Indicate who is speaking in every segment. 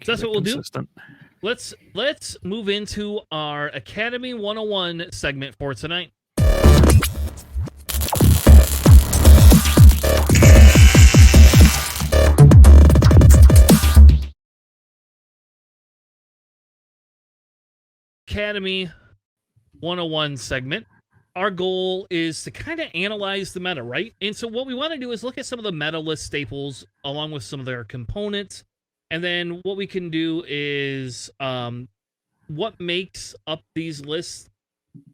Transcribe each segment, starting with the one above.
Speaker 1: So that's what we'll
Speaker 2: consistent.
Speaker 1: do. Let's move into our Academy 101 segment for tonight. Academy 101 segment. Our goal is to kind of analyze the meta, right? And so what we want to do is look at some of the meta list staples along with some of their components. And then what we can do is what makes up these lists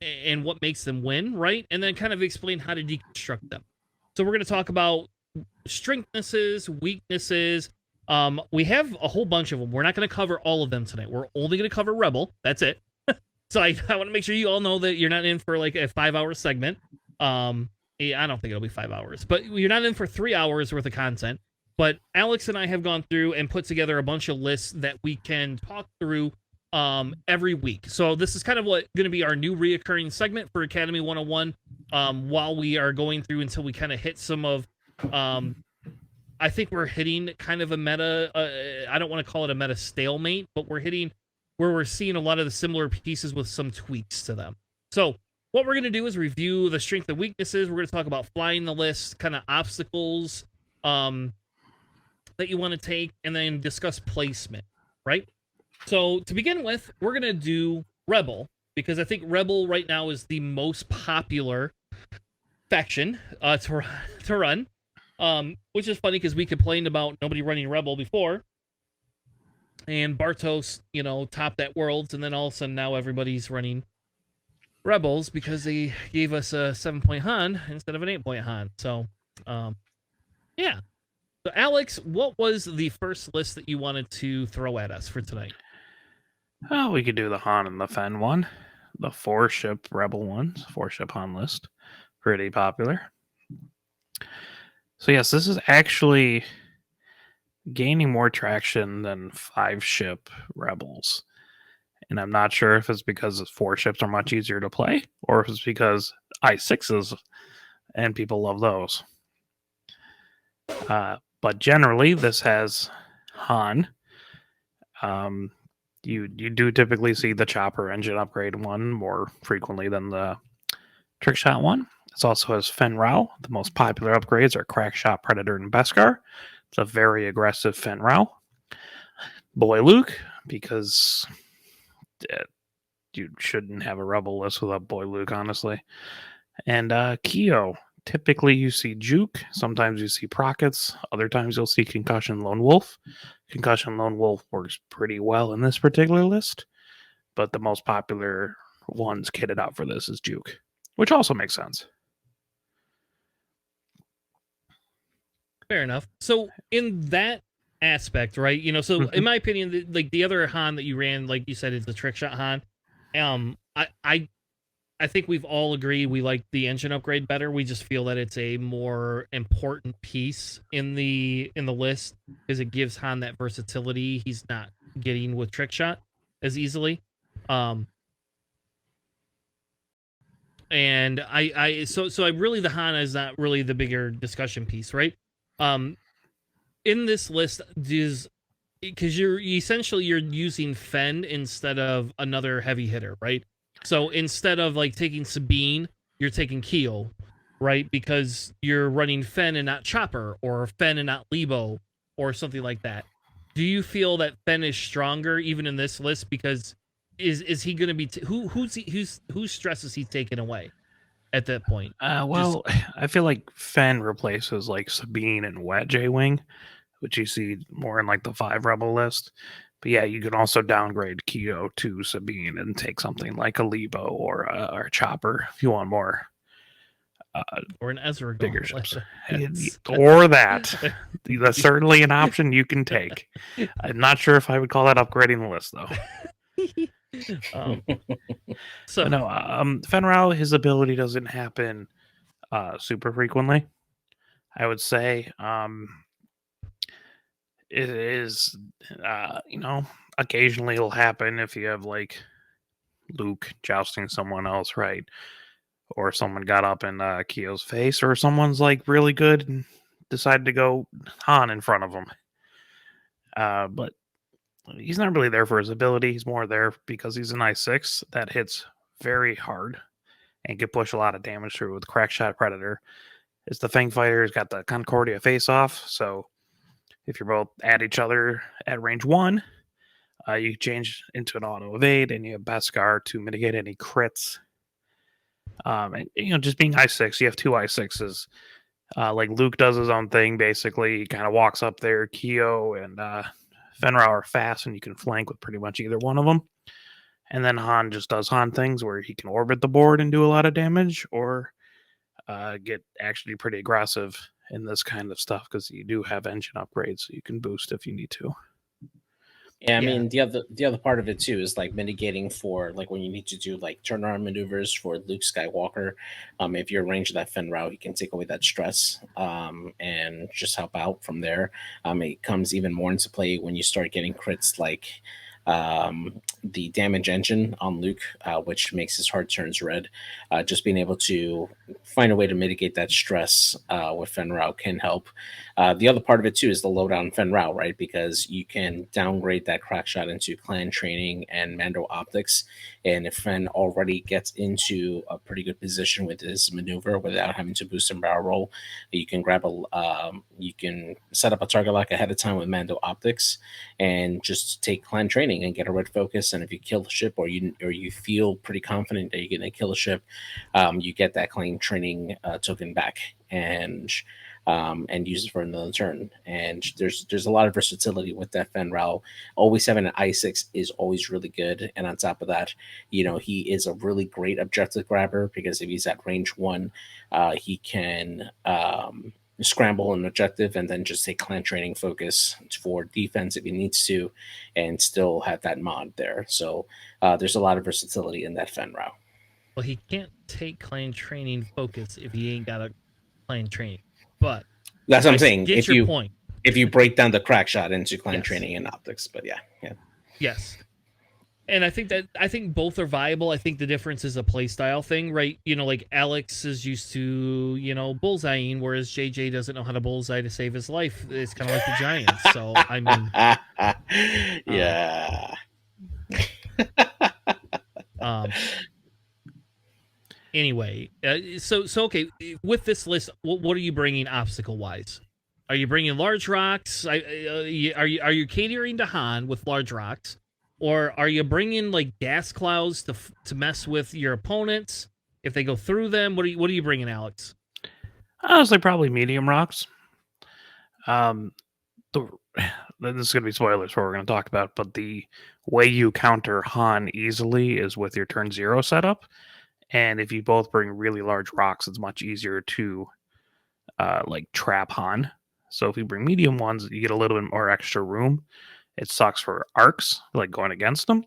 Speaker 1: and what makes them win, right? And then kind of explain how to deconstruct them. So we're going to talk about strengthnesses, weaknesses. We have a whole bunch of them. We're not going to cover all of them tonight. We're only going to cover Rebel. That's it. So I want to make sure you all know that you're not in for like a 5-hour segment. I don't think it'll be 5 hours, but you're not in for 3 hours worth of content. But Alex and I have gone through and put together a bunch of lists that we can talk through every week. So this is kind of what going to be our new reoccurring segment for Academy 101 while we are going through until we kind of hit some of I think we're hitting kind of a meta I don't want to call it a meta stalemate, but we're hitting where we're seeing a lot of the similar pieces with some tweaks to them. So what we're going to do is review the strength and weaknesses. We're going to talk about flying the list, kind of obstacles that you want to take, and then discuss placement, right? So to begin with, we're going to do Rebel, because I think Rebel right now is the most popular faction to run, which is funny because we complained about nobody running Rebel before, and Bartos, topped that Worlds, and then all of a sudden now everybody's running Rebels because they gave us a 7-point Han instead of an 8-point Han. So, yeah. So, Alex, what was the first list that you wanted to throw at us for tonight?
Speaker 2: Oh, we could do the Han and the Fen one. The 4-ship Rebel ones, 4-ship Han list. Pretty popular. So, yes, this is actually gaining more traction than 5-ship Rebels. And I'm not sure if it's because 4 ships are much easier to play, or if it's because I6s and people love those. But generally, this has Han. You do typically see the chopper engine upgrade one more frequently than the trick shot one. It also has Fenn Rau. The most popular upgrades are Crack Shot, Predator, and Beskar. It's a very aggressive Fenn Rau. Boy Luke, because you shouldn't have a Rebel list without Boy Luke, honestly. And Keo. Typically, you see Juke. Sometimes you see Prockets. Other times, you'll see Concussion Lone Wolf. Concussion Lone Wolf works pretty well in this particular list, but the most popular ones kitted out for this is Juke, which also makes sense.
Speaker 1: Fair enough. So, in that aspect, right? In my opinion, like the other Han that you ran, like you said, is the trick shot Han. I think we've all agreed we like the engine upgrade better. We just feel that it's a more important piece in the list because it gives Han that versatility he's not getting with trick shot as easily. And so I really, the Han is not really the bigger discussion piece, right? In this list is because you're using Fenn instead of another heavy hitter, right? So instead of like taking Sabine, you're taking Keo, right? Because you're running Fenn and not Chopper, or Fenn and not Lebo, or something like that. Do you feel that Fenn is stronger even in this list? Because is he going to be whose stress is he taking away at that point?
Speaker 2: I feel like Fenn replaces like Sabine and Wet J-Wing, which you see more in like the 5 Rebel list. But yeah, you can also downgrade Keo to Sabine and take something like a Lebo or a Chopper if you want more.
Speaker 1: Or an Ezra
Speaker 2: bigger ships. Or that. That's certainly an option you can take. I'm not sure if I would call that upgrading the list, though. Fenn Rau, his ability doesn't happen super frequently. I would say it is, occasionally it'll happen if you have like Luke jousting someone else, right? Or someone got up in Keo's face, or someone's like really good and decided to go Han in front of him. But he's not really there for his ability. He's more there because he's an I6 that hits very hard and can push a lot of damage through with Crackshot Predator. Is the Fang Fighter's got the Concordia face off, so if you're both at each other at range 1, you change into an auto evade, and you have Beskar to mitigate any crits. And just being I6, you have 2 I6s. Like Luke does his own thing, basically. He kind of walks up there. Keo and Fenrau are fast, and you can flank with pretty much either one of them. And then Han just does Han things where he can orbit the board and do a lot of damage, or get actually pretty aggressive in this kind of stuff because you do have engine upgrades, so you can boost if you need to.
Speaker 3: Yeah, I mean the other part of it too is like mitigating for like when you need to do like turnaround maneuvers for Luke Skywalker. If you're in range of that Fenrau, he can take away that stress and just help out from there. It comes even more into play when you start getting crits like the damage engine on Luke, which makes his hard turns red. Just being able to find a way to mitigate that stress with Fenrau can help. The other part of it too is the lowdown Fenrau, right? Because you can downgrade that crack shot into clan training and Mando optics. And if Fen already gets into a pretty good position with his maneuver without having to boost and barrel roll, you can grab you can set up a target lock ahead of time with Mando optics and just take clan training and get a red focus. And if you kill the ship or you feel pretty confident that you're going to kill a ship, you get that clan training token back and use it for another turn. And there's a lot of versatility with that Fenrau. Always having an I6 is always really good. And on top of that, he is a really great objective grabber because if he's at range 1, he can scramble an objective and then just take clan training focus for defense if he needs to and still have that mod there. So there's a lot of versatility in that Fenrau.
Speaker 1: Well, he can't take clan training focus if he ain't got a clan training. But
Speaker 3: that's what I'm saying.
Speaker 1: Get your point.
Speaker 3: If you break down the crack shot into clan
Speaker 1: Yes.
Speaker 3: training and optics, but yeah.
Speaker 1: Yes. And I think both are viable. I think the difference is a play style thing, right? Like Alex is used to, bullseyeing, whereas JJ doesn't know how to bullseye to save his life. It's kind of like the Giants. So I mean,
Speaker 3: yeah.
Speaker 1: Anyway, so okay. With this list, what are you bringing obstacle wise? Are you bringing large rocks? Are you catering to Han with large rocks, or are you bringing like gas clouds to mess with your opponents if they go through them? What are you bringing, Alex?
Speaker 2: Honestly, probably medium rocks. This is going to be spoilers for what we're going to talk about, but the way you counter Han easily is with your turn 0 setup. And if you both bring really large rocks, it's much easier to trap Han. So if you bring medium ones, you get a little bit more extra room. It sucks for arcs, like going against them,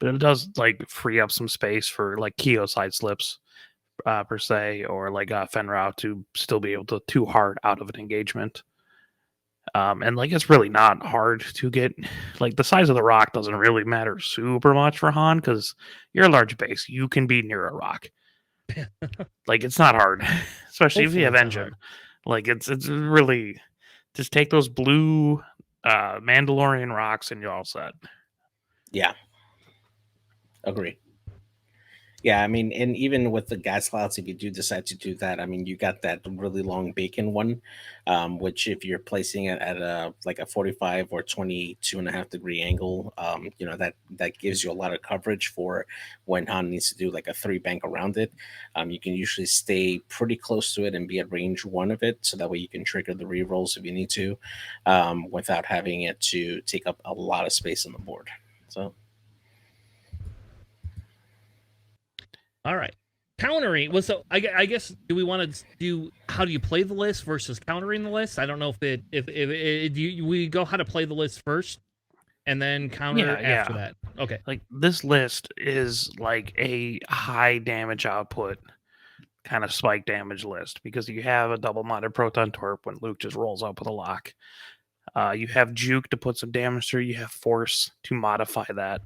Speaker 2: but it does free up some space for Keo side slips per se, or Fenrau to still be able to too hard out of an engagement. And it's really not hard to get. The size of the rock doesn't really matter super much for Han because you're a large base. You can be near a rock. It's not hard, especially if you have engine. It's really just take those blue Mandalorian rocks and you're all set.
Speaker 3: Yeah, agree. Yeah, I mean, and even with the gas clouds, if you do decide to do that, I mean, you got that really long bacon one, which if you're placing it at a 45 or 22.5 degree angle, that gives you a lot of coverage for when Han needs to do a 3 bank around it. You can usually stay pretty close to it and be at range 1 of it, so that way you can trigger the rerolls if you need to, without having it to take up a lot of space on the board. So.
Speaker 1: All right. Countering. Well, so I guess do we want to do how do you play the list versus countering the list? I don't know if we go how to play the list first and then counter after that. Okay.
Speaker 2: This list is a high damage output kind of spike damage list because you have a double modded proton torp when Luke just rolls up with a lock. You have juke to put some damage through. You have force to modify that.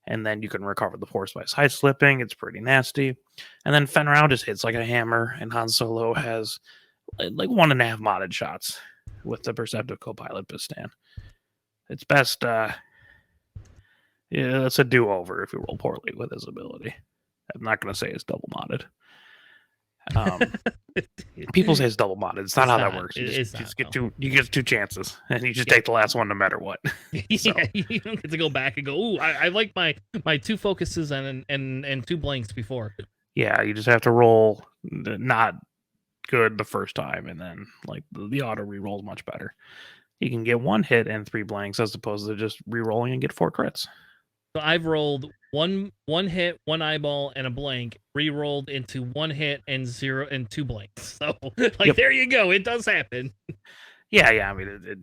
Speaker 2: And then you can recover the force by side slipping. It's pretty nasty. And then Fenrau just hits like a hammer, and Han Solo has 1.5 modded shots with the Perceptive Copilot Pistan. It's best Yeah, that's a do-over if you roll poorly with his ability. I'm not going to say it's double modded. People say it's double modded. It's not how that works. You just get two chances, and you just take the last one no matter what.
Speaker 1: Yeah, you don't get to go back and go, "Ooh, I like my 2 focuses and 2 blanks before."
Speaker 2: Yeah, you just have to roll not good the first time, and then like the auto reroll is much better. You can get 1 hit and 3 blanks as opposed to just re-rolling and get 4 crits.
Speaker 1: So I've rolled one hit, 1 eyeball, and a blank, re-rolled into 1 hit and 0 and 2 blanks. So there you go. It does happen.
Speaker 2: Yeah. I mean,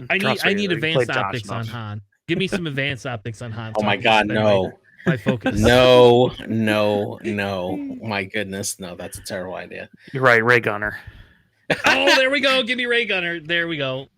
Speaker 1: I need advanced optics on Han. Give me some advanced optics on Han.
Speaker 3: Oh my God, no.
Speaker 1: My focus.
Speaker 3: No. My goodness, no. That's a terrible idea.
Speaker 2: You're right, Ray Gunner.
Speaker 1: Oh, there we go. Give me Ray Gunner. There we go.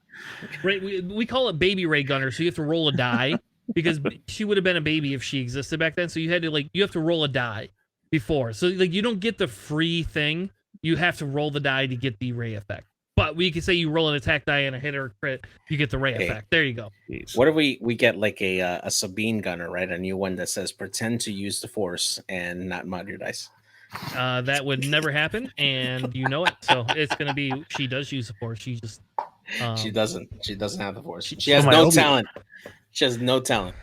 Speaker 1: We call it baby Ray Gunner, so you have to roll a die because she would have been a baby if she existed back then. So you had to you have to roll a die before. So you don't get the free thing. You have to roll the die to get the Ray effect. But we could say you roll an attack die and a hit or a crit, you get the Ray effect. There you go.
Speaker 3: What if we get like a Sabine Gunner, right? A new one that says pretend to use the Force and not mod your dice.
Speaker 1: That would never happen, and you know it. So it's gonna be she does use the Force. She just
Speaker 3: she doesn't have the Force. She has no talent. She has no talent.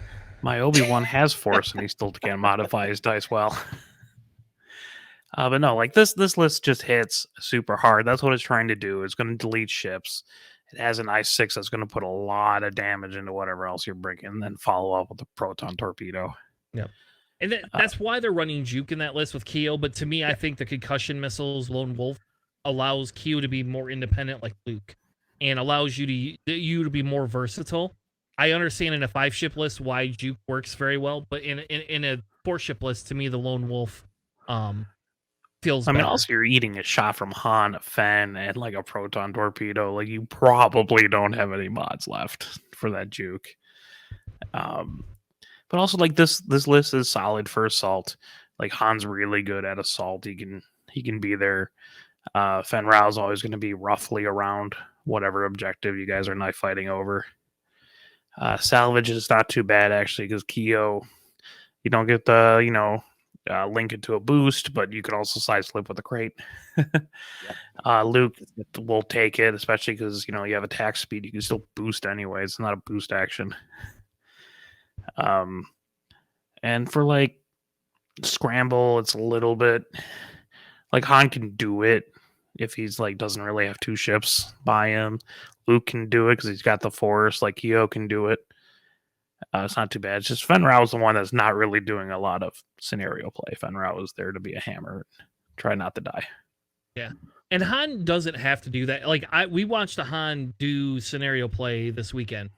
Speaker 2: My Obi-Wan has Force, and he still can't modify his dice well. But no, like this list just hits super hard. That's what it's trying to do. It's going to delete ships. It has an I-6 that's going to put a lot of damage into whatever else you're bringing, and then follow up with a proton torpedo.
Speaker 1: Yep. And that's why they're running Juke in that list with Keo. But to me, I think the concussion missiles, Lone Wolf, allows Keo to be more independent like Luke, and allows you to be more versatile. I understand in a 5-ship list why Juke works very well, but in a 4-ship list, to me, the Lone Wolf feels better.
Speaker 2: Also you're eating a shot from Han, a Fen, and like a proton torpedo. Like you probably don't have any mods left for that Juke. But also like this list is solid for assault. Like Han's really good at assault. He can be there. Fen Rao's always going to be roughly around whatever objective you guys are knife fighting over. Salvage is not too bad actually because Keo, you don't get the link it to a boost, but you can also side slip with a crate. Luke will take it, especially because you have attack speed. You can still boost anyway. It's not a boost action. And for like scramble, it's a little bit like Han can do it if he's like doesn't really have 2 ships by him. Luke can do it because he's got the Force. Like Keo can do it. It's not too bad. It's just Fen Rao is the one that's not really doing a lot of scenario play. Fen Rao is there to be a hammer. Try not to die.
Speaker 1: Yeah. And Han doesn't have to do that. Like we watched a Han do scenario play this weekend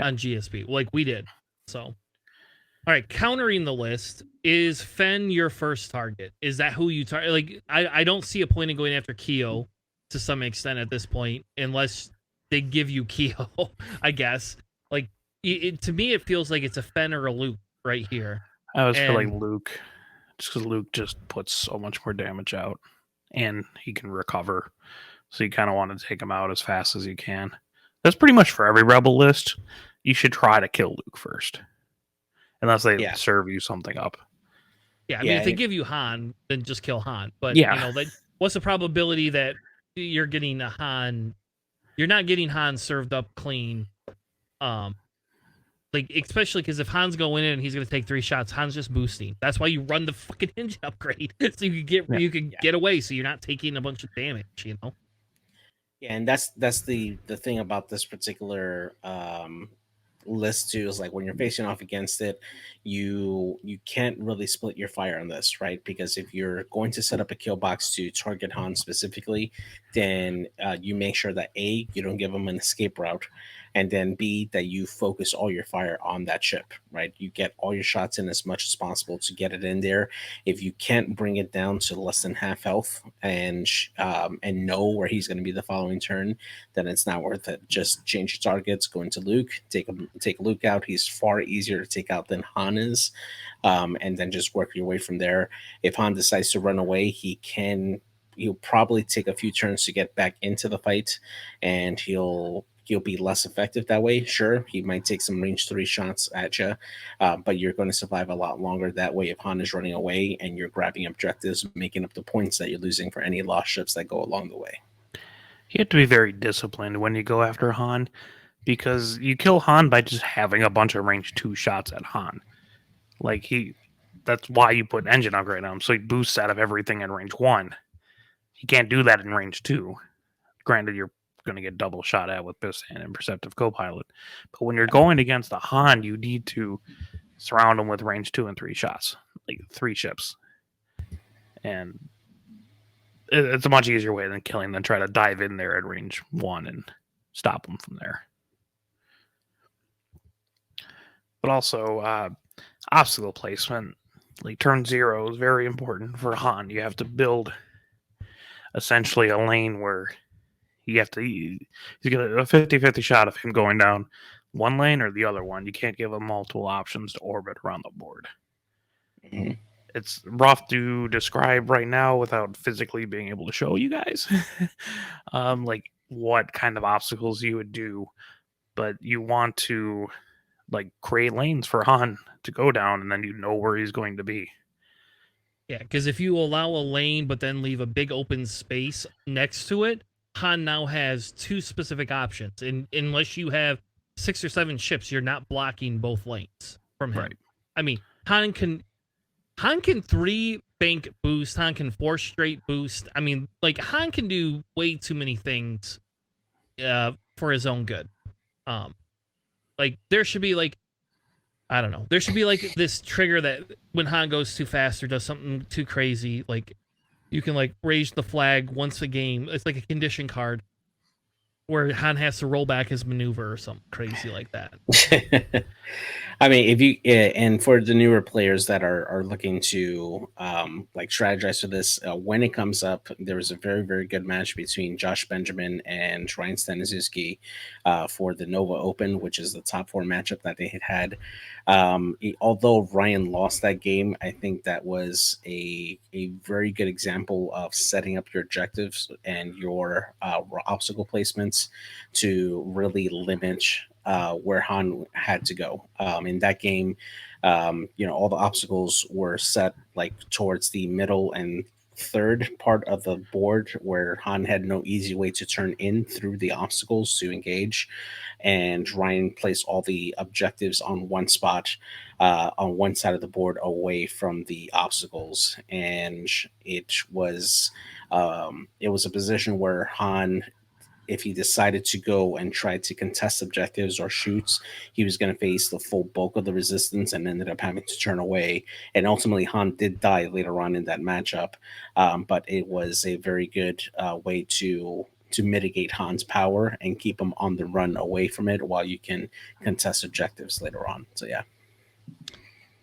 Speaker 1: on GSP. Like we did. So all right, countering the list, is Fen your first target? Is that who you target? Like I don't see a point in going after Keo to some extent at this point, unless they give you Keo, I guess. Like to me, it feels like it's a Fen or a Luke right here.
Speaker 2: I was feeling Luke, just because Luke just puts so much more damage out, and he can recover. So you kind of want to take him out as fast as you can. That's pretty much for every Rebel list. You should try to kill Luke first, unless they serve you something up.
Speaker 1: Yeah, I mean, if they give you Han, then just kill Han. But what's the probability that you're getting a Han? You're not getting Han served up clean. Like especially because if Han's going in and he's going to take 3 shots, Han's just boosting. That's why you run the fucking engine upgrade so you can get away, so you're not taking a bunch of damage.
Speaker 3: Yeah, and that's the thing about this particular list too, is like when you're facing off against it, you can't really split your fire on this, right? Because if you're going to set up a kill box to target Han specifically, then you make sure that A, you don't give him an escape route, and then B, that you focus all your fire on that ship, right? You get all your shots in as much as possible to get it in there. If you can't bring it down to less than half health and know where he's going to be the following turn, then it's not worth it. Just change your targets, go into Luke, take Luke out. He's far easier to take out than Han is, and then just work your way from there. If Han decides to run away, he'll probably take a few turns to get back into the fight, and he'll he'll be less effective that way. Sure, he might take some range 3 shots at you, but you're going to survive a lot longer that way if Han is running away and you're grabbing objectives, making up the points that you're losing for any lost ships that go along the way.
Speaker 2: You have to be very disciplined when you go after Han, because you kill Han by just having a bunch of range 2 shots at Han. Like, that's why you put engine upgrade on him, so he boosts out of everything in range 1. He can't do that in range 2. Granted, you're going to get double shot at with Bistan and Perceptive Copilot. But when you're going against a Han, you need to surround him with range 2 and 3 shots, like 3 ships. And it's a much easier way than killing than try to dive in there at range 1 and stop him from there. But also, obstacle placement, like turn 0 is very important for Han. You have to build essentially a lane where he's got a 50-50 shot of him going down one lane or the other one. You can't give him multiple options to orbit around the board. Mm-hmm. It's rough to describe right now without physically being able to show you guys like what kind of obstacles you would do, but you want to like create lanes for Han to go down, and then you know where he's going to be.
Speaker 1: Yeah, because if you allow a lane but then leave a big open space next to it, Han now has 2 specific options. And unless you have 6 or 7 ships, you're not blocking both lanes from him. Right. I mean, Han can 3 bank boost. Han can 4 straight boost. I mean, like, Han can do way too many things for his own good. Like, there should be, like, I don't know. There should be, like, this trigger that when Han goes too fast or does something too crazy, like, you can, like, raise the flag once a game. It's like a condition card where Han has to roll back his maneuver or something crazy like that.
Speaker 3: I mean, if you and for the newer players that are looking to like strategize for this, when it comes up, there was a very, very good match between Josh Benjamin and Ryan Staniszewski for the Nova Open, which is the top 4 matchup that they had. Although Ryan lost that game, I think that was a very good example of setting up your objectives and your obstacle placements to really limit where Han had to go. In that game, all the obstacles were set like towards the middle and third part of the board, where Han had no easy way to turn in through the obstacles to engage. And Ryan placed all the objectives on one spot, on one side of the board away from the obstacles. And it was a position where Han, if he decided to go and try to contest objectives or shoots, he was going to face the full bulk of the resistance and ended up having to turn away. And ultimately, Han did die later on in that matchup. But it was a very good way to mitigate Han's power and keep him on the run away from it while you can contest objectives later on. So, yeah.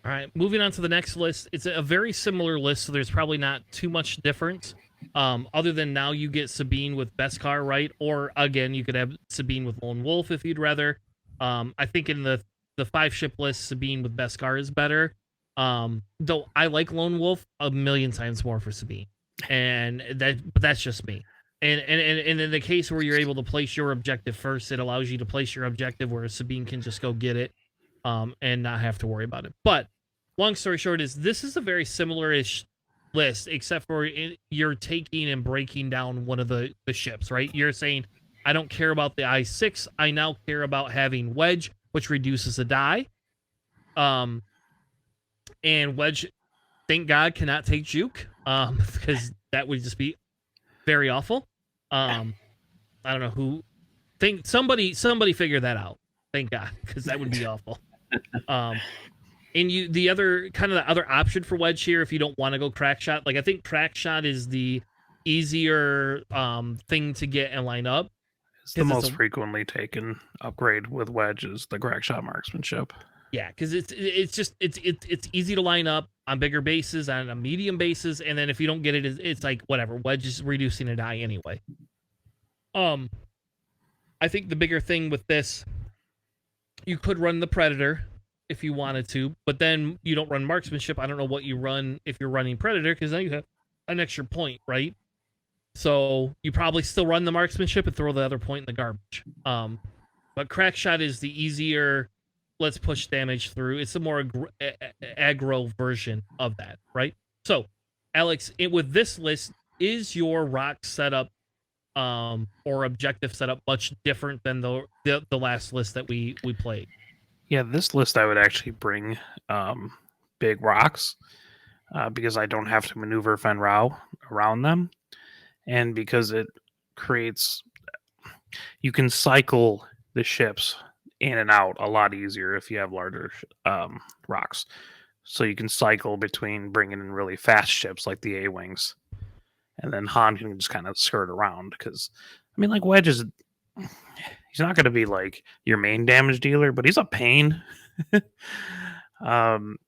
Speaker 1: All right, moving on to the next list. It's a very similar list, so there's probably not too much difference. Other than now you get Sabine with Beskar, right? Or again, you could have Sabine with Lone Wolf if you'd rather. I think in the 5-ship list, Sabine with Beskar is better. Though I like Lone Wolf a million times more for Sabine, but that's just me. And in the case where you're able to place your objective first, it allows you to place your objective where Sabine can just go get it, and not have to worry about it. But long story short is this is a very similar-ish list, except for you're taking and breaking down one of the ships, right? You're saying, I don't care about the I-6. I now care about having Wedge, which reduces the die. And Wedge, thank God, cannot take Juke, because that would just be very awful. I don't know who. Somebody figure that out. Thank God, because that would be awful. And the other option for Wedge here, if you don't want to go Crack Shot, like I think Crack Shot is the easier thing to get and line up.
Speaker 2: It's the most frequently taken upgrade with Wedge is the Crack Shot marksmanship.
Speaker 1: Yeah, because it's easy to line up on bigger bases, on a medium bases, and then if you don't get it, it's like whatever. Wedge is reducing a die anyway. I think the bigger thing with this, you could run the Predator if you wanted to, but then you don't run marksmanship. I don't know what you run if you're running Predator, because then you have an extra point, right? So you probably still run the marksmanship and throw the other point in the garbage. But crack shot is the easier. Let's push damage through. It's the more aggro version of that, right? So, Alex, with this list, is your rock setup or objective setup much different than the last list that we played?
Speaker 2: Yeah, this list I would actually bring big rocks because I don't have to maneuver Fen Rao around them, and because it creates, you can cycle the ships in and out a lot easier if you have larger rocks. So you can cycle between bringing in really fast ships like the A-Wings, and then Han can just kind of skirt around because, I mean, like Wedge is, he's not going to be like your main damage dealer, but he's a pain.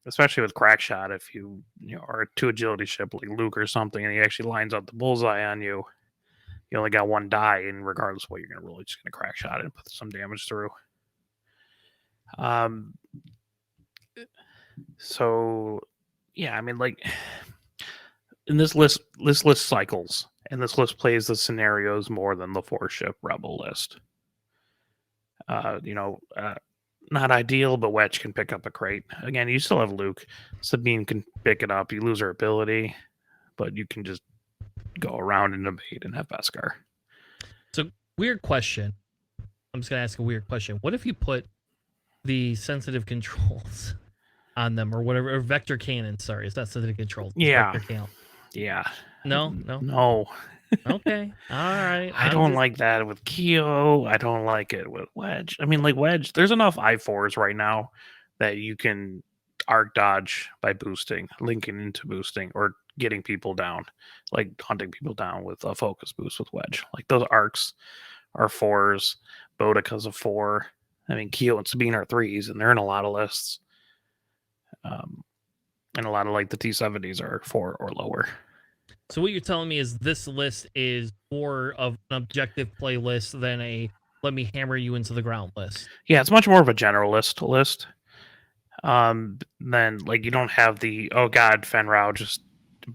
Speaker 2: Especially with crack shot, if you are a 2 agility ship like Luke or something, and he actually lines up the bullseye on you, you only got 1 die, and regardless of what, you're gonna really just gonna crack shot it and put some damage through. So yeah, I mean, like, in this list cycles, and this list plays the scenarios more than the 4-ship Rebel list. Not ideal, but Wedge can pick up a crate. Again, you still have Luke. Sabine can pick it up. You lose her ability, but you can just go around and evade and have Beskar.
Speaker 1: So, weird question. I'm just going to ask a weird question. What if you put the sensitive controls on them or whatever, or vector cannon? Sorry, it's not sensitive controls.
Speaker 2: Yeah.
Speaker 1: Vector cannon.
Speaker 2: Yeah.
Speaker 1: No. Okay. All right.
Speaker 2: I don't like that with Keo. I don't like it with Wedge. I mean, like Wedge, there's enough I4s right now that you can arc dodge by boosting, linking into boosting, or getting people down, like hunting people down with a focus boost with Wedge. Like those arcs are 4s. Bodica's a 4. I mean, Keo and Sabine are 3s, and they're in a lot of lists. And a lot of like the T70s are 4 or lower.
Speaker 1: So what you're telling me is this list is more of an objective playlist than a let me hammer you into the ground list.
Speaker 2: Yeah, it's much more of a generalist list. Then like you don't have the oh god, Fen Rao just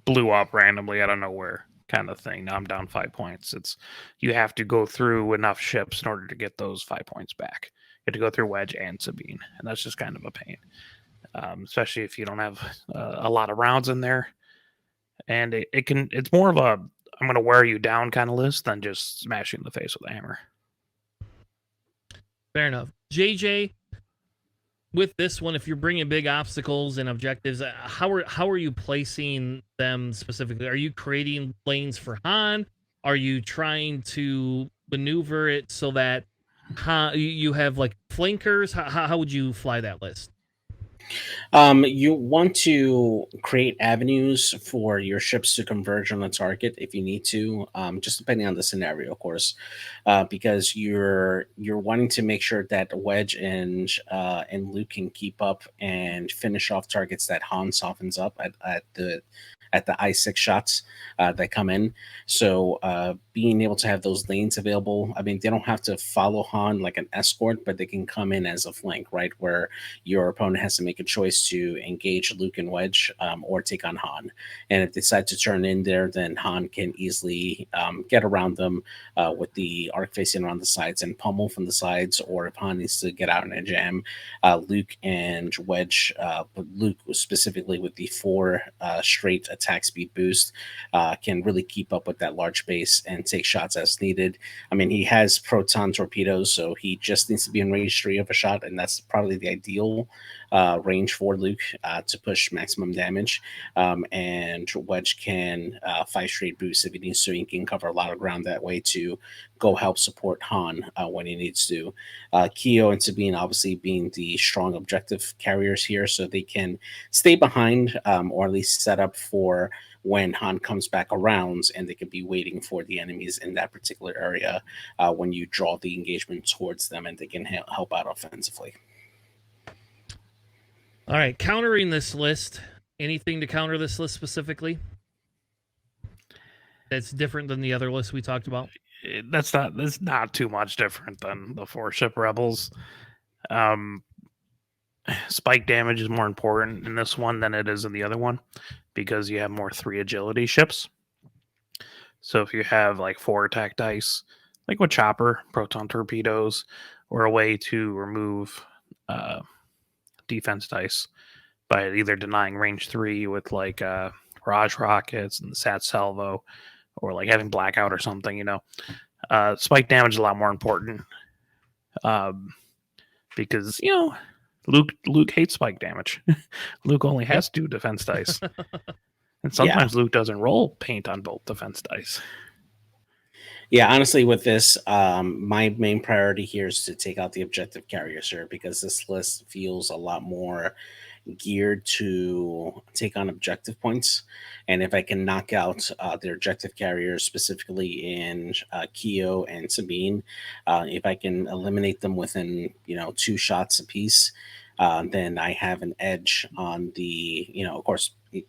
Speaker 2: blew up randomly out of nowhere kind of thing. Now I'm down 5 points. It's you have to go through enough ships in order to get those 5 points back. You have to go through Wedge and Sabine, and that's just kind of a pain. Especially if you don't have a lot of rounds in there. And it's more of a I'm going to wear you down kind of list than just smashing the face with a hammer.
Speaker 1: Fair enough. JJ, with this one, if you're bringing big obstacles and objectives, how are you placing them specifically? Are you creating lanes for Han? Are you trying to maneuver it so that you have like flankers? How would you fly that list?
Speaker 3: You want to create avenues for your ships to converge on a target if you need to, just depending on the scenario, of course, because you're wanting to make sure that Wedge and Luke can keep up and finish off targets that Han softens up at the I6 shots that come in. So being able to have those lanes available, I mean, they don't have to follow Han like an escort, but they can come in as a flank, right? Where your opponent has to make a choice to engage Luke and Wedge or take on Han. And if they decide to turn in there, then Han can easily get around them with the arc facing around the sides and pummel from the sides. Or if Han needs to get out in a jam, Luke and Wedge, Luke specifically with the 4 straight attack speed boost, can really keep up with that large base and take shots as needed. I mean, he has proton torpedoes, so he just needs to be in range 3 of a shot, and that's probably the ideal range for Luke to push maximum damage. And Wedge can 5 straight boosts if he needs to. He can cover a lot of ground that way to go help support Han when he needs to. Keo and Sabine obviously being the strong objective carriers here, so they can stay behind or at least set up for when Han comes back around, and they could be waiting for the enemies in that particular area when you draw the engagement towards them, and they can help out offensively.
Speaker 1: All right, countering this list. Anything to counter this list specifically that's different than the other lists we talked about?
Speaker 2: That's not too much different than the 4-ship Rebels. Spike damage is more important in this one than it is in the other one because you have more 3 agility ships. So if you have like 4 attack dice, like with Chopper, proton torpedoes, or a way to remove defense dice by either denying range 3 with like Raj Rockets and the Sat Salvo, or like having Blackout or something, spike damage is a lot more important because, Luke hates spike damage. Luke only has 2 defense dice. And sometimes Luke doesn't roll paint on both defense dice.
Speaker 3: Yeah, honestly, with this, my main priority here is to take out the objective carriers here, because this list feels a lot more geared to take on objective points. And if I can knock out their objective carriers, specifically in Keo and Sabine, if I can eliminate them within 2 shots apiece, then I have an edge on the, of course, it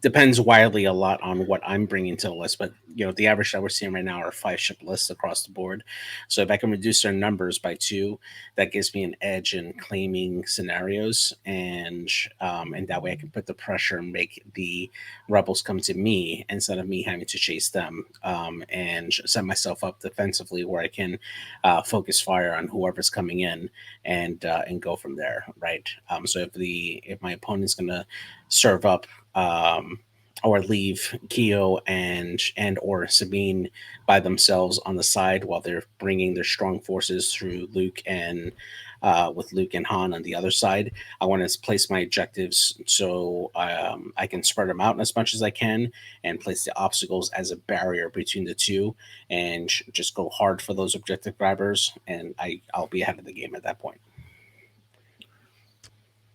Speaker 3: depends wildly a lot on what I'm bringing to the list, but the average that we're seeing right now are 5 ship lists across the board. So if I can reduce their numbers by 2, that gives me an edge in claiming scenarios, and that way I can put the pressure and make the rebels come to me instead of me having to chase them, and set myself up defensively where I can focus fire on whoever's coming in and go from there, right? So if my opponent's going to serve up or leave Keo and or Sabine by themselves on the side while they're bringing their strong forces through Luke and with Luke and Han on the other side, I want to place my objectives so I can spread them out as much as I can and place the obstacles as a barrier between the two and just go hard for those objective grabbers, and I'll be ahead of the game at that point.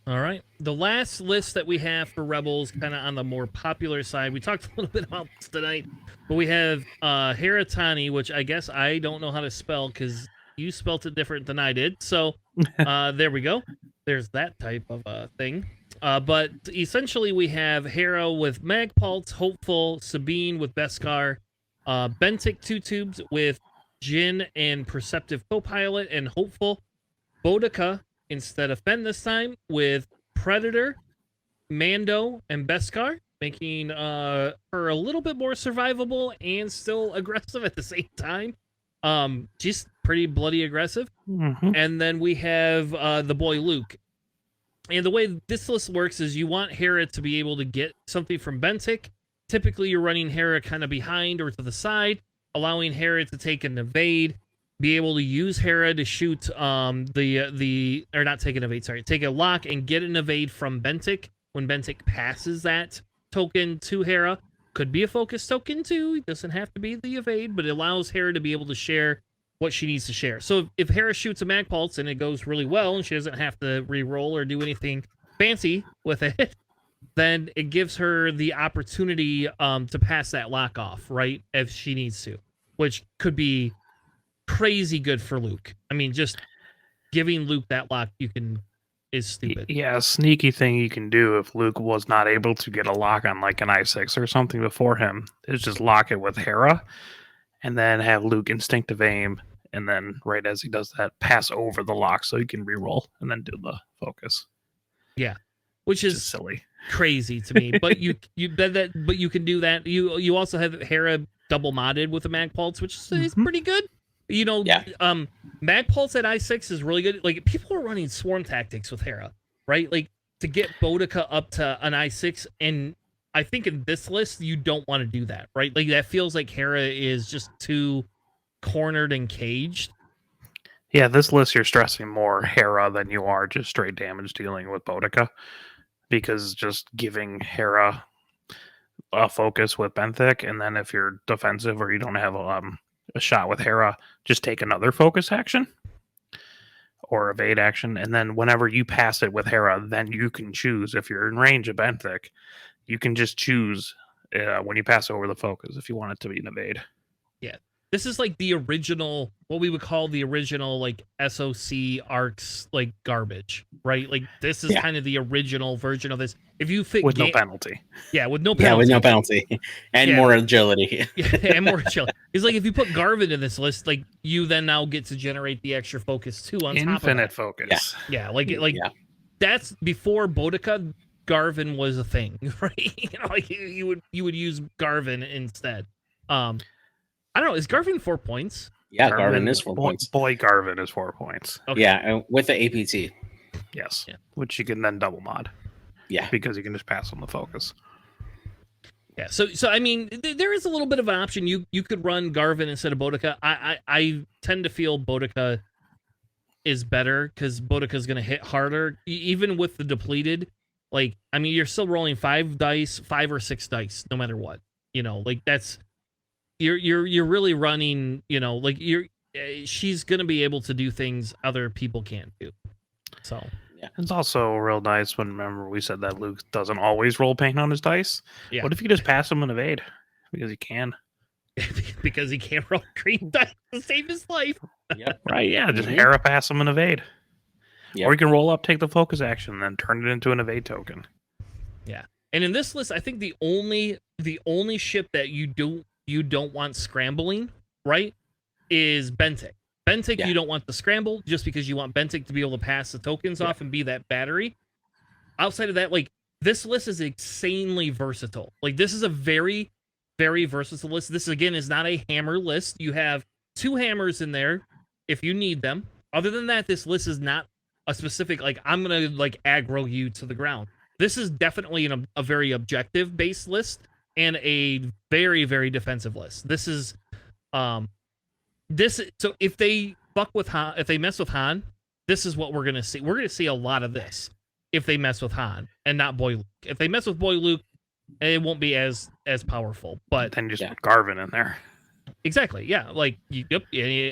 Speaker 1: All right. The last list that we have for Rebels, kind of on the more popular side, we talked a little bit about this tonight, but we have Heratani, which I guess I don't know how to spell because you spelt it different than I did. So there we go. There's that type of thing. But essentially we have Hera with Magpulse, Hopeful, Sabine with Beskar, Bentic 2 Tubes with Jin and Perceptive Copilot and Hopeful, Bodica instead of Fen this time with Predator, Mando, and Beskar, making her a little bit more survivable and still aggressive at the same time. She's pretty bloody aggressive.
Speaker 2: Mm-hmm.
Speaker 1: And then we have the boy Luke. And the way this list works is you want Hera to be able to get something from Bentic. Typically, you're running Hera kind of behind or to the side, allowing Hera to take an evade, be able to use Hera to shoot take a lock and get an evade from Bentic when Bentic passes that token to Hera. Could be a focus token too. It doesn't have to be the evade, but it allows Hera to be able to share what she needs to share. So if Hera shoots a Magpulse and it goes really well and she doesn't have to re-roll or do anything fancy with it, then it gives her the opportunity to pass that lock off, right? If she needs to, which could be crazy good for Luke. I mean, just giving Luke that lock is stupid.
Speaker 2: Yeah, a sneaky thing you can do if Luke was not able to get a lock on like an I6 or something before him is just lock it with Hera and then have Luke instinctive aim, and then right as he does that, pass over the lock so he can reroll and then do the focus.
Speaker 1: Yeah, which is
Speaker 2: silly,
Speaker 1: crazy to me. But you can do that. You also have Hera double modded with a Magpulse, which is pretty good. Magpulse at I6 is really good. Like, people are running swarm tactics with Hera, right? Like, to get Bodica up to an I6, and I think in this list, you don't want to do that, right? Like, that feels like Hera is just too cornered and caged.
Speaker 2: Yeah, this list, you're stressing more Hera than you are just straight damage dealing with Bodica, because just giving Hera a focus with Benthic, and then if you're defensive or you don't have a shot with Hera, just take another focus action or evade action, and then whenever you pass it with Hera, then you can choose if you're in range of Benthic, you can just choose when you pass over the focus if you want it to be an evade.
Speaker 1: Yeah, this is like the original, what we would call the original like SOC arcs, like garbage, right? Like, this is kind of the original version of this. If you fit
Speaker 2: with no penalty.
Speaker 1: Yeah, with no penalty.
Speaker 3: Yeah, with no penalty. And more agility.
Speaker 1: And more agility. It's like if you put Garvin in this list, like, you then now get to generate the extra focus too on top of that.
Speaker 2: Infinite focus.
Speaker 1: Yeah, that's before Bodica. Garvin was a thing, right? Like, you would use Garvin instead. I don't know, is Garvin 4 points?
Speaker 3: Yeah, Garvin is 4 points.
Speaker 2: Boy Garvin is 4 points.
Speaker 1: Okay.
Speaker 3: Yeah, and with the APT.
Speaker 2: Yes.
Speaker 1: Yeah.
Speaker 2: Which you can then double mod.
Speaker 3: Yeah.
Speaker 2: Because you can just pass on the focus.
Speaker 1: Yeah, so I mean, there is a little bit of an option. You could run Garvin instead of Boudica. I tend to feel Boudica is better because Boudica is going to hit harder, even with the depleted. Like, I mean, you're still rolling 5 or 6 dice, no matter what. You know, like that's you're really running. You know, like she's going to be able to do things other people can't do. So.
Speaker 3: Yeah.
Speaker 2: It's also real nice when, remember, we said that Luke doesn't always roll pain on his dice.
Speaker 1: Yeah.
Speaker 2: What if you just pass him an evade? Because he can.
Speaker 1: Because he can't roll green dice to save his life.
Speaker 3: Yep.
Speaker 2: Right, yeah. Just Hera pass him an evade.
Speaker 3: Yep.
Speaker 2: Or you can roll up, take the focus action, and then turn it into an evade token.
Speaker 1: Yeah. And in this list, I think the only ship that you don't want scrambling, right, is Bentik. Bentik, you don't want the scramble just because you want Bentik to be able to pass the tokens off and be that battery. Outside of that, like, this list is insanely versatile. Like, this is a very, very versatile list. This, again, is not a hammer list. You have 2 hammers in there if you need them. Other than that, this list is not a specific, like, I'm going to, like, aggro you to the ground. This is definitely a very objective-based list and a very, very defensive list. This is... So if they fuck with Han, if they mess with Han, this is what we're gonna see. We're gonna see a lot of this if they mess with Han and not Boy Luke. If they mess with Boy Luke, it won't be as powerful. But
Speaker 2: then just put Garvin in there.
Speaker 1: Exactly. Yeah. Like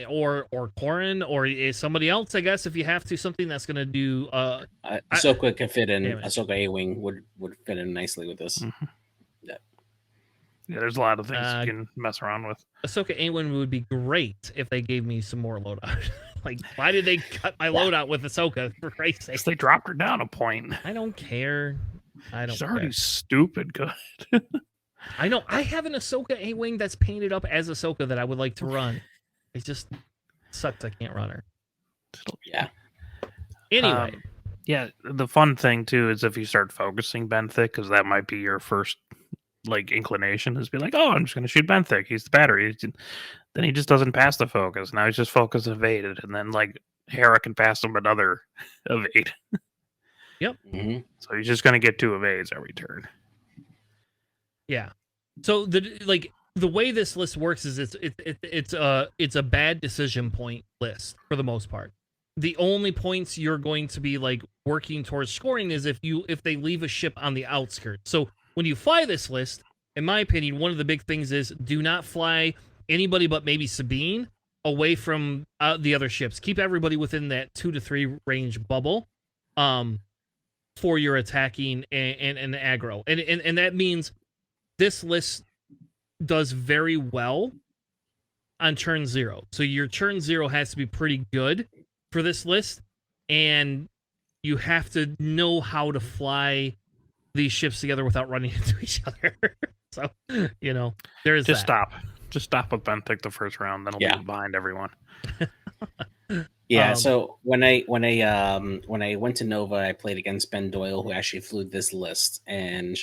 Speaker 1: or Corrin or somebody else. I guess if you have to, something that's gonna do.
Speaker 3: Ahsoka can fit in. Ahsoka A-wing would fit in nicely with this.
Speaker 2: Mm-hmm. Yeah, there's a lot of things you can mess around with.
Speaker 1: Ahsoka A-wing would be great if they gave me some more loadout. Like, why did they cut my loadout with Ahsoka, for Christ's sake?
Speaker 2: They dropped her down a point.
Speaker 1: I don't care.
Speaker 2: She's already stupid good.
Speaker 1: I know. I have an Ahsoka A-wing that's painted up as Ahsoka that I would like to run. It just sucks I can't run her.
Speaker 3: Yeah.
Speaker 1: Anyway.
Speaker 2: Yeah, the fun thing, too, is if you start focusing Benthic, because that might be your first inclination is be like, oh, I'm just going to shoot Benthic. He's the battery. Then he just doesn't pass the focus. Now he's just focus evaded. And then, Hera can pass him another evade.
Speaker 1: Yep.
Speaker 3: Mm-hmm.
Speaker 2: So he's just going to get 2 evades every turn.
Speaker 1: Yeah. So the way this list works is it's a bad decision point list for the most part. The only points you're going to be working towards scoring is if they leave a ship on the outskirts. So when you fly this list, in my opinion, one of the big things is do not fly anybody but maybe Sabine away from the other ships. Keep everybody within that 2 to 3 range bubble for your attacking and aggro. And that means this list does very well on turn 0. So your turn 0 has to be pretty good for this list, and you have to know how to fly these ships together without running into each other. So, there is
Speaker 2: Just stop with Benthic the first round, then he'll be behind everyone.
Speaker 3: Yeah, so when I went to Nova, I played against Ben Doyle, who actually flew this list, and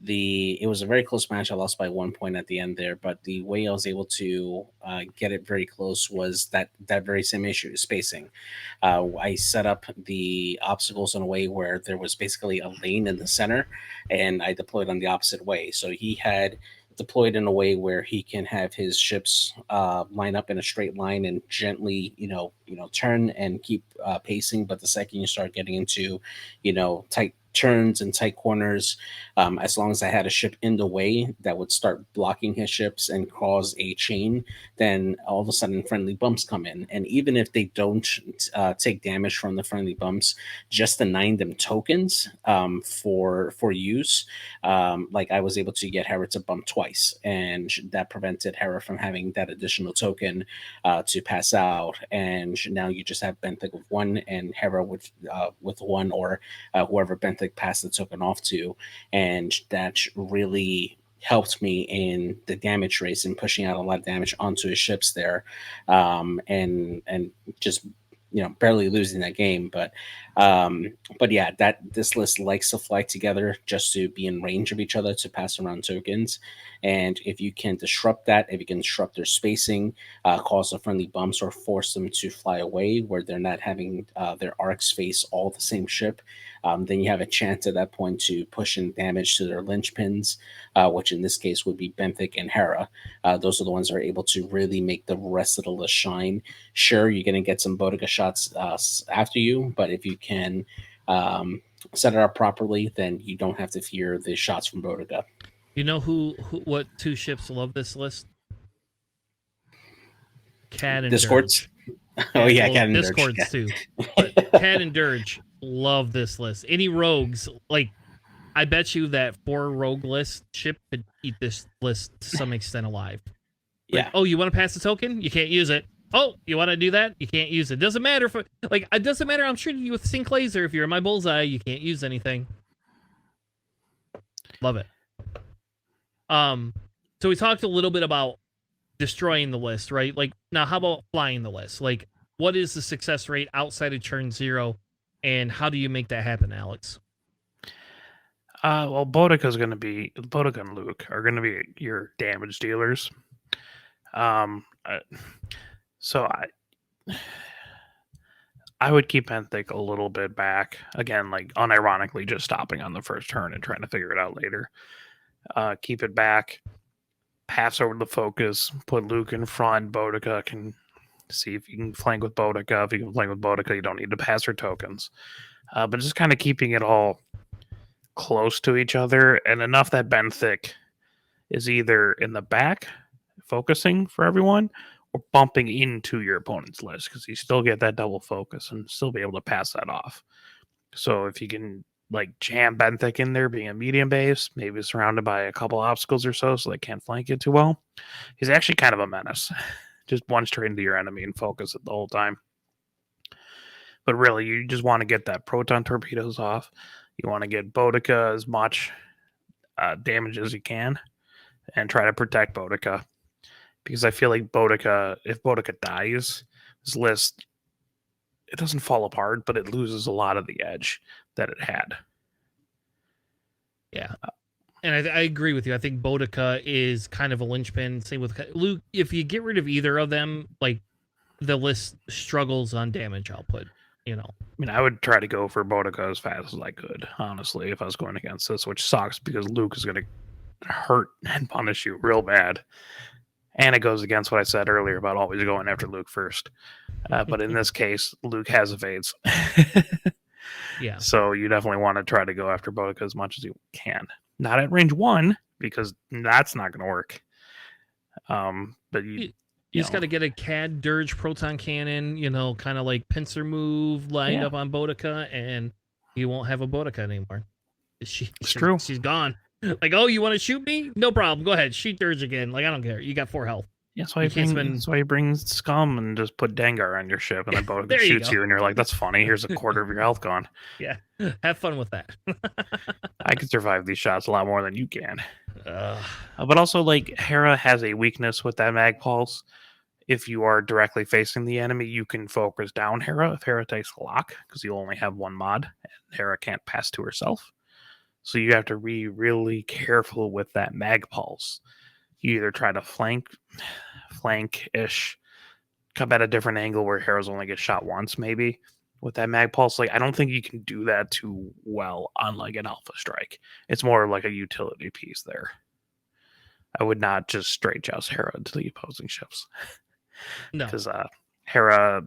Speaker 3: it was a very close match. I lost by 1 point at the end there, but the way I was able to get it very close was that very same issue, spacing. I set up the obstacles in a way where there was basically a lane in the center, and I deployed on the opposite way. So he had deployed in a way where he can have his ships line up in a straight line and gently, turn and keep pacing. But the second you start getting into, tight turns and tight corners, as long as I had a ship in the way that would start blocking his ships and cause a chain, then all of a sudden friendly bumps come in. And even if they don't take damage from the friendly bumps, just denying them tokens for use, I was able to get Hera to bump twice, and that prevented Hera from having that additional token to pass out. And now you just have Benthic with 1 and Hera with 1, or whoever Benthic passed the token off to, and that really helped me in the damage race and pushing out a lot of damage onto his ships there, and just barely losing that game. But yeah, this list likes to fly together just to be in range of each other to pass around tokens. And if you can disrupt that, if you can disrupt their spacing, cause the friendly bumps, or force them to fly away where they're not having their arcs face all the same ship, then you have a chance at that point to push in damage to their linchpins, which in this case would be Benthic and Hera. Those are the ones that are able to really make the rest of the list shine. Sure, you're going to get some Bodica shots after you, but if you can set it up properly, then you don't have to fear the shots from Bodica.
Speaker 1: You know what two ships love this list? Cad and
Speaker 3: Discords.
Speaker 1: Dirge.
Speaker 3: Oh yeah,
Speaker 1: well,
Speaker 3: Cad and
Speaker 1: Discords
Speaker 3: Dirge,
Speaker 1: too. But Cad and Dirge love this list. Any rogues, like, I bet you that 4 rogue list ship could eat this list to some extent alive. Like,
Speaker 3: yeah.
Speaker 1: Oh, you want to pass the token? You can't use it. Oh, you want to do that? You can't use it. Doesn't matter if it doesn't matter. I'm shooting you with sync laser. If you're in my bullseye, you can't use anything. Love it. So we talked a little bit about destroying the list, right? Like, now how about flying the list? Like, what is the success rate outside of turn 0, and how do you make that happen, Alex?
Speaker 2: Well, Bodica and Luke are going to be your damage dealers. So I would keep Benthic a little bit back. Again, like, unironically just stopping on the first turn and trying to figure it out later. Keep it back. Pass over the focus. Put Luke in front. Bodica can see if you can flank with Bodica. If you can flank with Bodica, you don't need to pass her tokens. But just kind of keeping it all close to each other, and enough that Benthic is either in the back, focusing for everyone, or bumping into your opponent's list, because you still get that double focus and still be able to pass that off. So if you can, like, jam Benthic in there, being a medium base, maybe surrounded by a couple obstacles or so they can't flank it too well, he's actually kind of a menace. Just one straight into your enemy and focus it the whole time. But really, you just want to get that proton torpedoes off. You want to get Bodica as much damage as you can and try to protect Bodica. Because I feel like if Bodica dies, this list, it doesn't fall apart, but it loses a lot of the edge that it had.
Speaker 1: Yeah. And I agree with you. I think Bodica is kind of a linchpin. Same with Luke. If you get rid of either of them, like, the list struggles on damage output. I
Speaker 2: mean, I would try to go for Bodica as fast as I could, honestly, if I was going against this, which sucks because Luke is going to hurt and punish you real bad. And it goes against what I said earlier about always going after Luke first. But in this case, Luke has evades.
Speaker 1: Yeah.
Speaker 2: So you definitely want to try to go after Bodica as much as you can. Not at range 1, because that's not going to work. But you
Speaker 1: just got to get a Cad Dirge proton cannon, kind of like pincer move lined up on Bodica, and you won't have a Bodica anymore. It's true. She's gone. Like, oh, you want to shoot me? No problem. Go ahead. Shoot Dirge again. Like, I don't care. You got 4 health.
Speaker 2: Yeah, that's why you bring Scum and just put Dengar on your ship, and then Bodica shoots you, and you're like, that's funny. Here's a quarter of your health gone.
Speaker 1: Yeah. Have fun with that.
Speaker 2: I can survive these shots a lot more than you can. But also, like, Hera has a weakness with that mag pulse. If you are directly facing the enemy, you can focus down Hera if Hera takes a lock, because you'll only have 1 mod, and Hera can't pass to herself. So you have to be really careful with that mag pulse. You either try to flank-ish, come at a different angle where Hera's only gets shot once, maybe, with that mag pulse. Like, I don't think you can do that too well on, like, an Alpha Strike. It's more like a utility piece there. I would not just straight joust Hera into the opposing ships.
Speaker 1: No.
Speaker 2: Because Hera,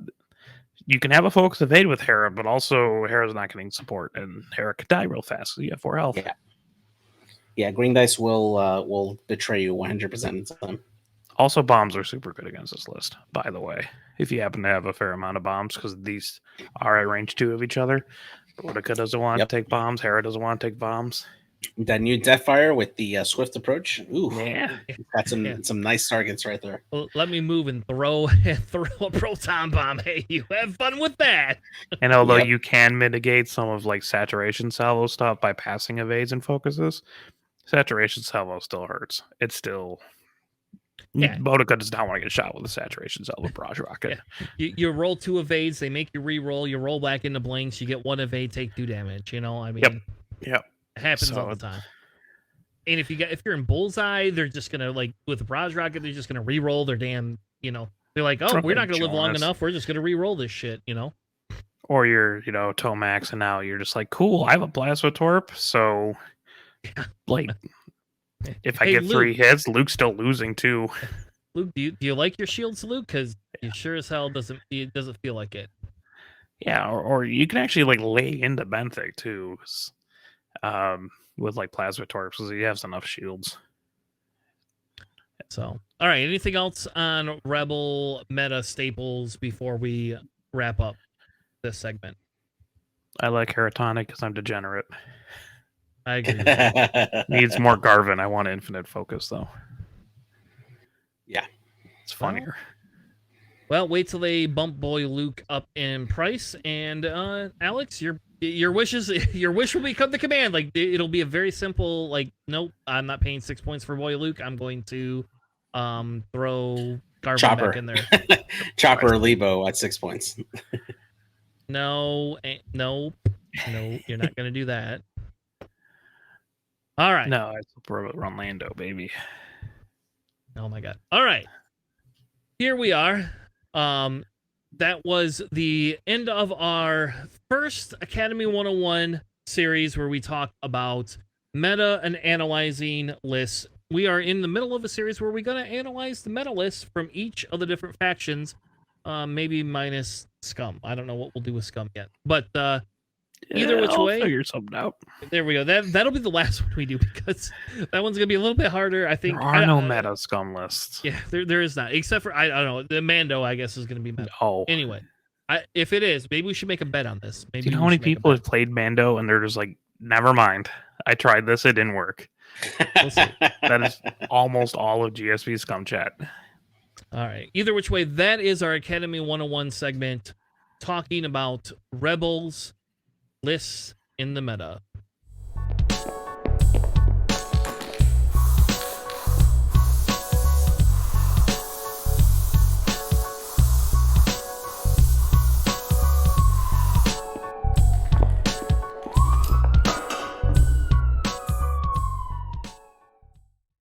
Speaker 2: you can have a focus evade with Hera, but also Hera's not getting support, and Hera could die real fast, so you have 4 health.
Speaker 3: Yeah, green dice will betray you 100% of the time.
Speaker 2: Also, bombs are super good against this list, by the way. If you happen to have a fair amount of bombs, because these are at range 2 of each other. Bodica doesn't want to take bombs. Hera doesn't want to take bombs.
Speaker 3: That new Deathfire with the swift approach. Ooh,
Speaker 2: yeah,
Speaker 3: got some nice targets right there.
Speaker 1: Well, let me move and throw a proton bomb. Hey, you have fun with that.
Speaker 2: And although you can mitigate some of, like, saturation salvo stuff by passing evades and focuses, saturation salvo still hurts. It's still
Speaker 1: Yeah.
Speaker 2: Bodica does not want to get shot with a saturation cell with Barrage Rocket.
Speaker 1: You roll 2 evades, they make you re-roll, you roll back into blanks, you get 1 evade, take 2 damage. You know, I mean,
Speaker 2: Yep.
Speaker 1: it happens all the time. And if you're in bullseye, they're just gonna, like, with the Barrage Rocket, they're just gonna re-roll their damn, you know, they're like, oh, we're not gonna live long enough, we're just gonna re-roll this shit, you know.
Speaker 2: Or you're, Tomax, and now you're just like, cool, I have a Plasma Torp, so like, if I get 3 hits, Luke's still losing too.
Speaker 1: Luke, do you like your shields, Luke? Because you sure as hell doesn't feel like it.
Speaker 2: Yeah, or you can actually like lay into Benthic too, with like Plasma Torps, because he has enough shields.
Speaker 1: So, all right, anything else on Rebel meta staples before we wrap up this segment?
Speaker 2: I like Heratonic because I'm degenerate.
Speaker 1: I agree with that.
Speaker 2: Needs more Garvin. I want infinite focus though.
Speaker 3: Yeah,
Speaker 2: it's funnier.
Speaker 1: Well, wait till they bump Boy Luke up in price, and Alex, your wish will become the command. Like, it'll be a very simple, like, nope, I'm not paying 6 points for Boy Luke. I'm going to throw Garvin
Speaker 3: Chopper
Speaker 1: back in there.
Speaker 3: Chopper or Lebo at 6 points.
Speaker 1: No, you're not going to do that. All right.
Speaker 2: No, it's run Lando, baby.
Speaker 1: Oh my god. All right. Here we are. That was the end of our first Academy 101 series where we talk about meta and analyzing lists. We are in the middle of a series where we're going to analyze the meta lists from each of the different factions, maybe minus Scum. I don't know what we'll do with Scum yet. But either which way,
Speaker 2: figure something out.
Speaker 1: There we go. That'll be the last one we do, because that one's gonna be a little bit harder. I think
Speaker 2: there are no meta Scum lists.
Speaker 1: Yeah, there is not, except for I don't know, the Mando, I guess, is gonna be meta.
Speaker 2: Oh,
Speaker 1: anyway, if it is, maybe we should make a bet on this. Maybe
Speaker 2: do you know how many people have played Mando and they're just like, never mind, I tried this, it didn't work. That is almost all of GSP Scum chat.
Speaker 1: All right. Either which way, that is our Academy 101 segment talking about Rebels lists in the meta.